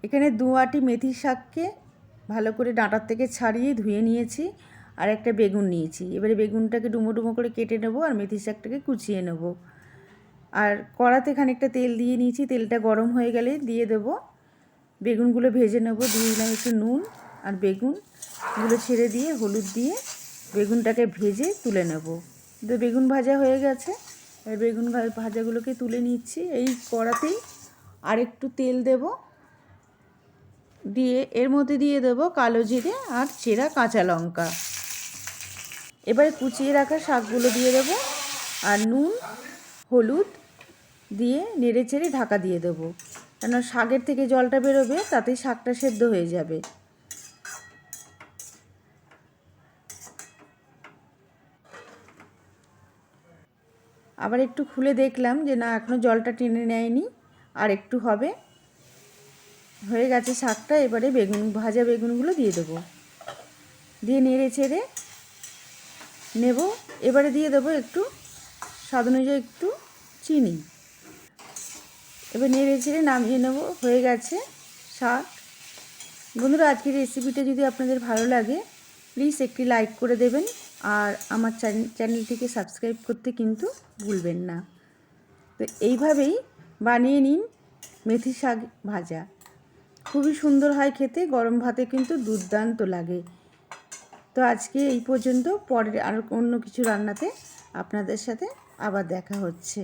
এখানে 2 আঁটি মেথি শাককে ভালো করে ডাঁটার থেকে ছাড়িয়ে ধুয়ে নিয়েছি, আর একটা বেগুন নিয়েছি। এবারে বেগুনটাকে ডুমো ডুমো করে কেটে নেব, আর মেথি শাকটাকে কুচিয়ে নেব। আর কড়াতে খানিকটা তেল দিয়ে নিয়েছি, তেলটা গরম হয়ে গেলে দিয়ে দেব বেগুনগুলো ভেজে নেব। দিয়ে দিলাম একটু নুন, আর বেগুনগুলো ছেড়ে দিয়ে হলুদ দিয়ে বেগুনটাকে ভেজে তুলে নেব। তো বেগুন ভাজা হয়ে গেছে, আর বেগুন ভাজাগুলোকে তুলে নিচ্ছি। এই কড়াতেই আর একটু তেল দেব, দিয়ে এর মধ্যে দিয়ে দেব কালো জিরে আর চেরা কাঁচা লঙ্কা। এবারে কুচিয়ে রাখা শাকগুলো দিয়ে দেব, আর নুন হলুদ দিয়ে নেড়ে চেড়ে ঢাকা দিয়ে দেবো, কেন শাকের থেকে জলটা বেরোবে, তাতে শাকটা সেদ্ধ হয়ে যাবে। আবার একটু খুলে দেখলাম যে না, এখনও জলটা টেনে নেয়নি, আর একটু হবে। হয়ে গেছে শাকটা। এবারে ভাজা বেগুনগুলো দিয়ে দেবো, দিয়ে নেড়ে চেড়ে নেব। এবারে দিয়ে দেবো একটু স্বাদ অনুযায়ী একটু চিনি। এবার নেড়ে চেড়ে নামিয়ে নেব। হয়ে গেছে শাক। বন্ধুরা, আজকের রেসিপিটা যদি আপনাদের ভালো লাগে, প্লিজ একটি লাইক করে দেবেন, আর আমার চ্যানেলটিকে সাবস্ক্রাইব করতে কিন্তু ভুলবেন না। তো এইভাবেই বানিয়ে নিন মেথি শাক ভাজা। খুবই সুন্দর হয় খেতে, গরম ভাতে কিন্তু দুর্দান্ত লাগে। তো আজকে এই পর্যন্ত, পরের আর অন্য কিছু রান্নাতে আপনাদের সাথে আবার দেখা হচ্ছে।